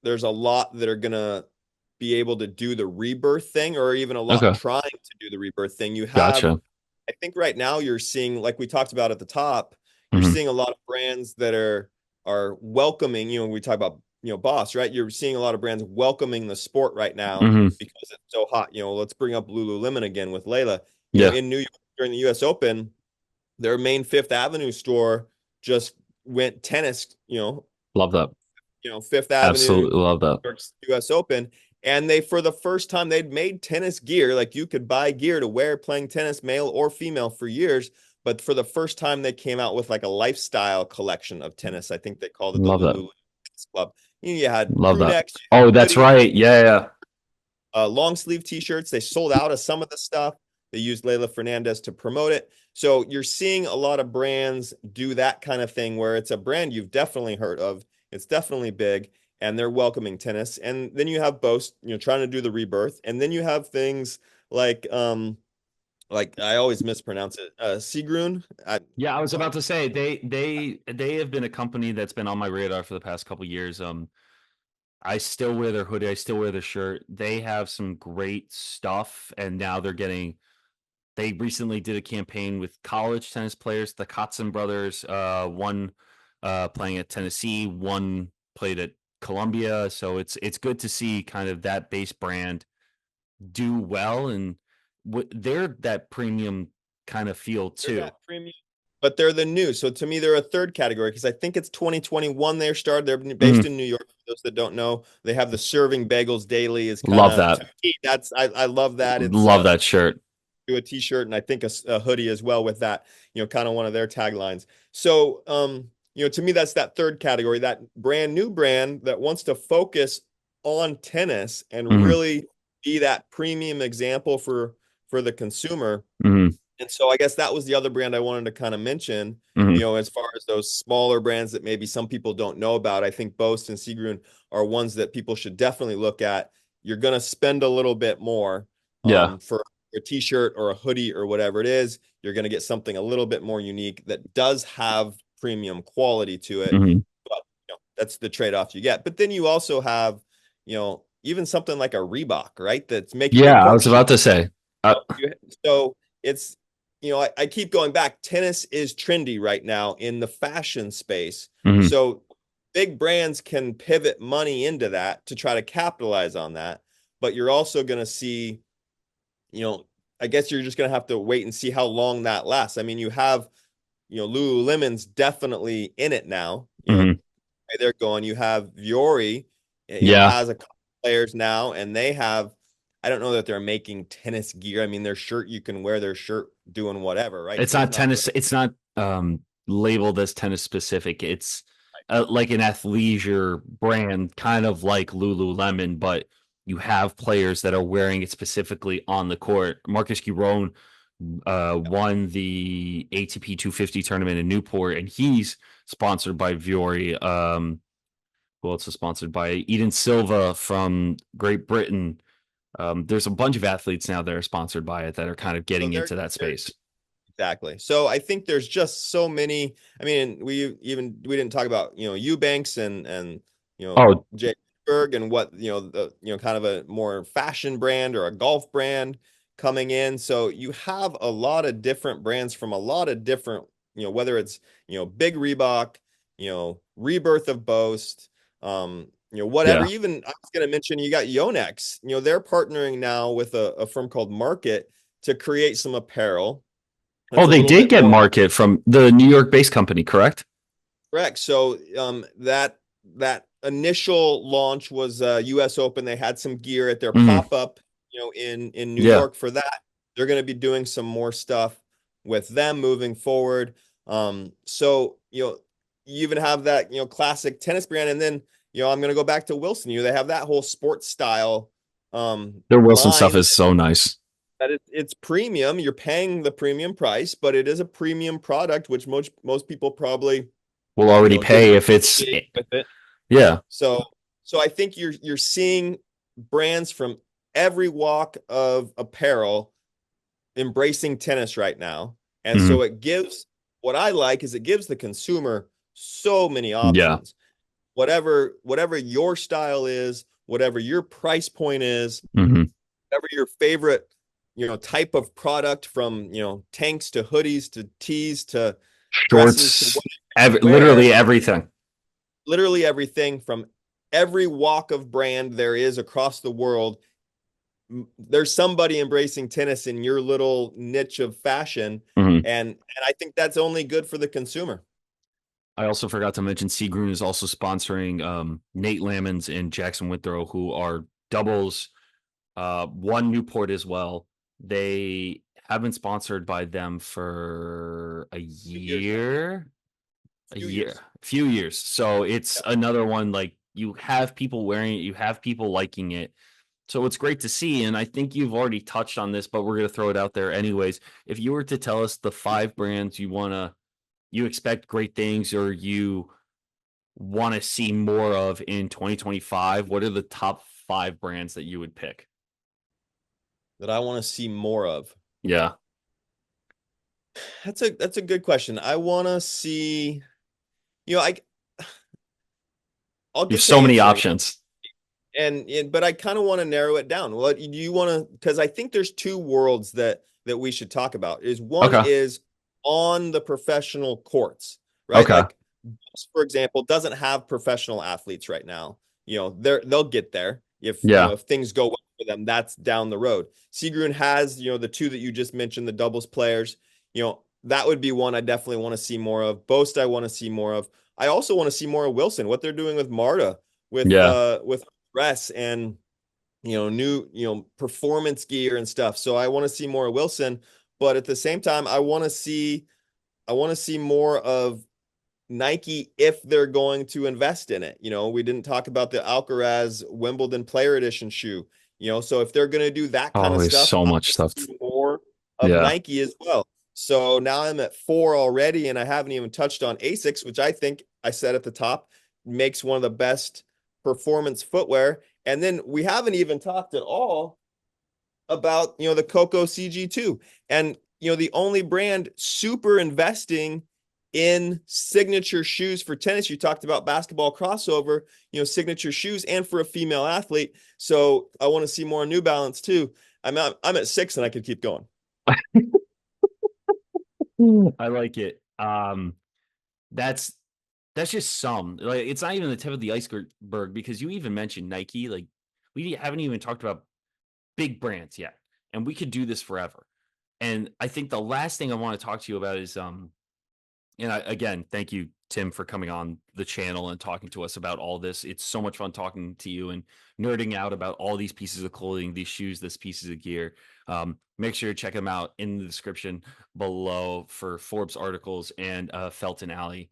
there's a lot that are gonna be able to do the rebirth thing, or even a lot Okay. trying to do the rebirth thing. You have, Gotcha. I think right now you're seeing, like we talked about at the top, you're Hmm. seeing a lot of brands that are welcoming, we talk about, Boss, right? You're seeing a lot of brands welcoming the sport right now Hmm. because it's so hot. Let's bring up Lululemon again with Layla. Yeah. In New York during the US Open, their main Fifth Avenue store just went tennis, Love that. Fifth Avenue, Absolutely love that. US Open. And they, for the first time, they'd made tennis gear. Like, you could buy gear to wear playing tennis, male or female, for years. But for the first time, they came out with like a lifestyle collection of tennis. I think they called it the Love that. Lulu Tennis Club. You had Love crew that. necks, Oh, that's hoodies, right. Yeah. Yeah. long sleeve t-shirts. They sold out of some of the stuff. They used Leila Fernandez to promote it. So you're seeing a lot of brands do that kind of thing where it's a brand you've definitely heard of. It's definitely big, and they're welcoming tennis. And then you have Boast, trying to do the rebirth. And then you have things like I always mispronounce it, Sigrun. Yeah, I was about to say they have been a company that's been on my radar for the past couple years. I still wear their hoodie, I still wear their shirt. They have some great stuff, and now they recently did a campaign with college tennis players, the Katzen brothers, one playing at Tennessee, one played at Columbia. So it's good to see kind of that base brand do well, and they're that premium kind of feel They're too. that premium, but they're the new. So to me, they're a third category because I think it's 2021 they're started. They're based Mhm. in New York. For those that don't know, they have the serving bagels daily. Is kind Love of, that. to me, that's, I love that. It's Love that shirt. do a t-shirt and I think a hoodie as well with that. Kind of one of their taglines. So to me, that's that third category, that brand new brand that wants to focus on tennis and Hmm. really be that premium example for the consumer. Hmm. And so I guess that was the other brand I wanted to kind of mention, Hmm. as far as those smaller brands that maybe some people don't know about. I think Boast and Sigrun are ones that people should definitely look at. You're going to spend a little bit more Yeah. for a t-shirt or a hoodie or whatever it is, you're going to get something a little bit more unique that does have premium quality to it. Mhm. But that's the trade-off you get. But then you also have, even something like a Reebok, right? That's making your Yeah, I court was about shoes. to say. So it's, I keep going back. Tennis is trendy right now in the fashion space. Mhm. So big brands can pivot money into that to try to capitalize on that. But you're also going to see, I guess you're just going to have to wait and see how long that lasts. I mean, you have, Lululemon's definitely in it now. Mhm. They're going. You have Viore, Yeah. has a couple players now, and they have. I don't know that they're making tennis gear. I mean, their shirt, you can wear their shirt doing whatever, right? It's So it's not not tennis. It's not labeled as tennis specific. It's like an athleisure brand, kind of like Lululemon, but you have players that are wearing it specifically on the court. Marcus Giron won the ATP 250 tournament in Newport, and he's sponsored by Viore. Who else is sponsored by? Eden Silva from Great Britain. There's a bunch of athletes now that are sponsored by it that are kind of so getting they're into that they're space. exactly. So I think there's just so many. I mean, we didn't talk about Eubanks and Oh, Jay Berg and what the kind of a more fashion brand or a golf brand coming in. So you have a lot of different brands from a lot of different whether it's Big Reebok, Rebirth of Boast, whatever. yeah. Even I was going to mention you got Yonex. They're partnering now with a firm called Market to create some apparel Oh, that's a they little did bit get more market from the New York-based company, correct? correct. So that initial launch was US Open. They had some gear at their Hmm. pop-up, in New Yeah. York for that. They're going to be doing some more stuff with them moving forward. So you even have that classic tennis brand, and then I'm going to go back to Wilson. They have that whole sports style Their Wilson stuff line is so nice. that it's premium. You're paying the premium price, but it is a premium product, which most people probably We'll already didn't pay if it's associate with it. yeah. So I think you're seeing brands from every walk of apparel embracing tennis right now. And Mhm. so it gives what I like is it gives the consumer so many Yeah. options. Whatever your style is, whatever your price point is, Hmm. whatever your favorite, type of product from, tanks to hoodies to tees to dresses to Shorts, what you wear, literally everything. literally everything from every walk of brand there is across the world. There's somebody embracing tennis in your little niche of fashion, Hmm. and I think that's only good for the consumer. I also forgot to mention Seagreen is also sponsoring Nate Lamons and Jackson Withrow, who are doubles. One Newport as well. They have been sponsored by them for a Few years now. year, a Few year, years. a few years. So it's Yeah. another one like you have people wearing it, you have people liking it. So it's great to see. And I think you've already touched on this, but we're going to throw it out there anyways. If you were to tell us the 5 brands you expect great things or you want to see more of in 2025, what are the top 5 brands that you would pick? That I want to see more of. Yeah. That's a good question. I want to see, I I'll You have get to so many answering it. options. And but I kind of want to narrow it down. What do you want to? Because I think there's two worlds that we should talk about. Is one Okay. is on the professional courts, right? Okay. Like, for example, doesn't have professional athletes right now. They'll get there if Yeah. if things go well for them. That's down the road. Sigrun has the two that you just mentioned, the doubles players. That would be one I definitely want to see more of. Boast I want to see more of. I also want to see more of Wilson. What they're doing with Marta Yeah. with dress and new performance gear and stuff. So I want to see more of Wilson, but at the same time I want to see more of Nike if they're going to invest in it. We didn't talk about the Alcaraz Wimbledon Player Edition shoe. So if they're going to do that kind Oh, of there's stuff, so I much want to stuff. see more of Yeah. Nike as well. So now I'm at 4 already, and I haven't even touched on Asics, which I think I said at the top makes one of the best performance footwear. And then we haven't even talked at all about, the Coco CG2. And, the only brand super investing in signature shoes for tennis. You talked about basketball crossover, signature shoes and for a female athlete. So I want to see more New Balance too. I'm at 6 and I could keep going. I like it. That's just some. Like, it's not even the tip of the iceberg because you even mentioned Nike. Like, we haven't even talked about big brands yet, and we could do this forever. And I think the last thing I want to talk to you about is and again, thank you, Tim, for coming on the channel and talking to us about all this. It's so much fun talking to you and nerding out about all these pieces of clothing, these shoes, this pieces of gear. Make sure to check them out in the description below for Forbes articles and Felton Alley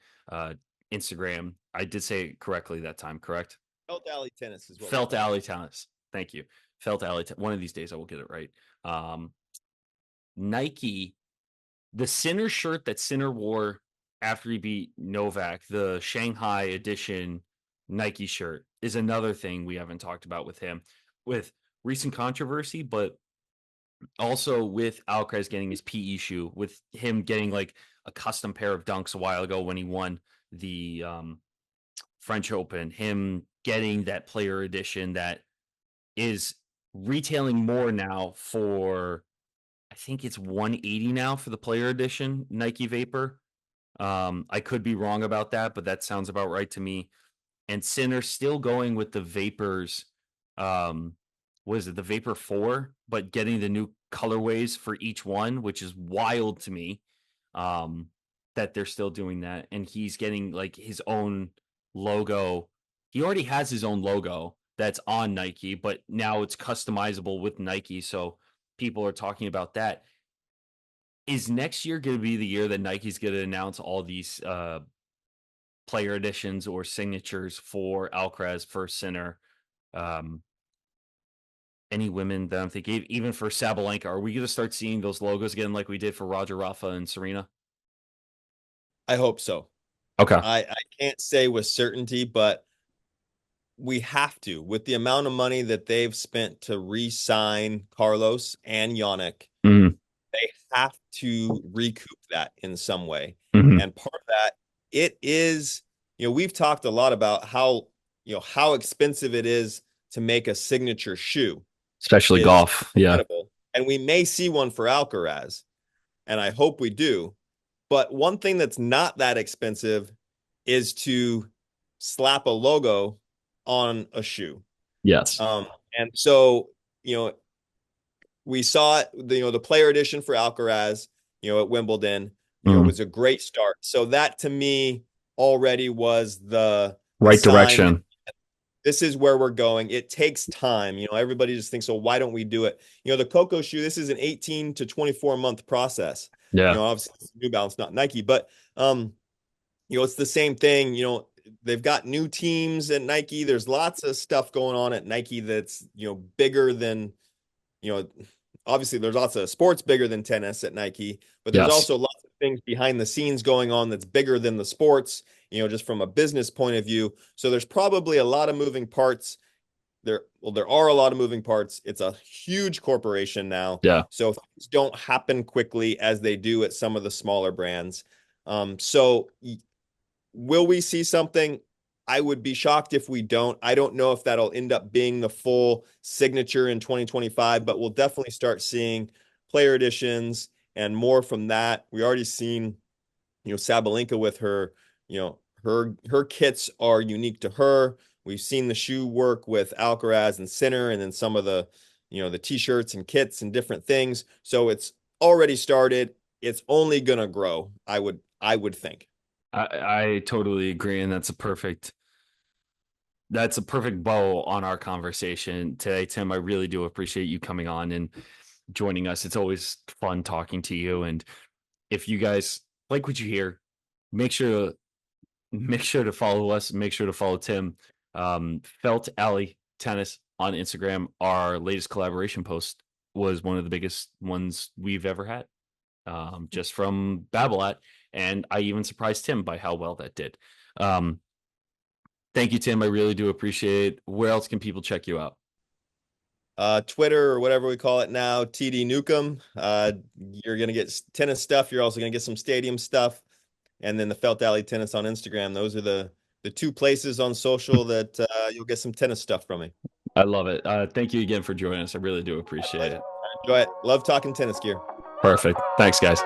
Instagram. I did say it correctly that time, correct? Felt Alley Tennis is what Felt Alley Tennis. Thank you. Felt Alley. One of these days I will get it right. Nike, the Sinner shirt that Sinner wore after he beat Novak, the Shanghai edition Nike shirt, is another thing we haven't talked about with him, with recent controversy, but also with Alcaraz getting his PE shoe, with him getting like a custom pair of Dunks a while ago when he won the French Open, him getting that player edition that is retailing more now for, I think it's 180 now for the player edition Nike Vapor. I could be wrong about that, but that sounds about right to me. And Sinner still going with the Vapors. What is it? The Vapor 4, but getting the new colorways for each one, which is wild to me. That they're still doing that. And he's getting like his own logo. He already has his own logo that's on Nike, but now it's customizable with Nike. So people are talking about that. Is next year going to be the year that Nike's going to announce all these player editions or signatures for Alcaraz, for Sinner, any women that I'm thinking, even for Sabalenka? Are we going to start seeing those logos again like we did for Roger, Rafa, and Serena? I hope so. Okay. I can't say with certainty, but we have to, with the amount of money that they've spent to re-sign Carlos and Yonex. Mm-hmm. They have to recoup that in some way. Mm-hmm. And part of that, it is, we've talked a lot about how expensive it is to make a signature shoe. Especially golf. Incredible. Yeah. And we may see one for Alcaraz, and I hope we do. But one thing that's not that expensive is to slap a logo on a shoe. Yes. And so, we saw it, the player edition for Alcaraz, at Wimbledon, was a great start. So that to me already was the right direction. This is where we're going. It takes time. Everybody just thinks, so why don't we do it? The Coco shoe, this is an 18 to 24 month process. Yeah. Obviously it's New Balance, not Nike, but it's the same thing. They've got new teams at Nike. There's lots of stuff going on at Nike that's, bigger than, obviously there's lots of sports bigger than tennis at Nike, but there's also lots of things behind the scenes going on that's bigger than the sports, just from a business point of view. So there's probably a lot of moving parts there. Well, there are a lot of moving parts. It's a huge corporation now. Yeah. So things don't happen quickly as they do at some of the smaller brands. So will we see something? I would be shocked if we don't. I don't know if that'll end up being the full signature in 2025, but we'll definitely start seeing player editions and more from that. We already seen, Sabalenka with her, her kits are unique to her. We've seen the shoe work with Alcaraz and Sinner, and then some of the, the t-shirts and kits and different things. So it's already started. It's only going to grow, I would think. I totally agree, and that's a perfect bow on our conversation today, Tim. I really do appreciate you coming on and joining us. It's always fun talking to you. And if you guys like what you hear, make sure to follow us. Make sure to follow Tim. Felt Alley Tennis on Instagram. Our latest collaboration post was one of the biggest ones we've ever had, just from Babolat. And I even surprised Tim by how well that did. Thank you, Tim. I really do appreciate it. Where else can people check you out? Twitter or whatever we call it now, TD Newcomb. You're gonna get tennis stuff. You're also gonna get some stadium stuff, and then the Felt Alley Tennis on Instagram. Those are the two places on social that you'll get some tennis stuff from me. I love it. Thank you again for joining us. I really do appreciate it. Enjoy it. Love talking tennis gear. Perfect. Thanks, guys.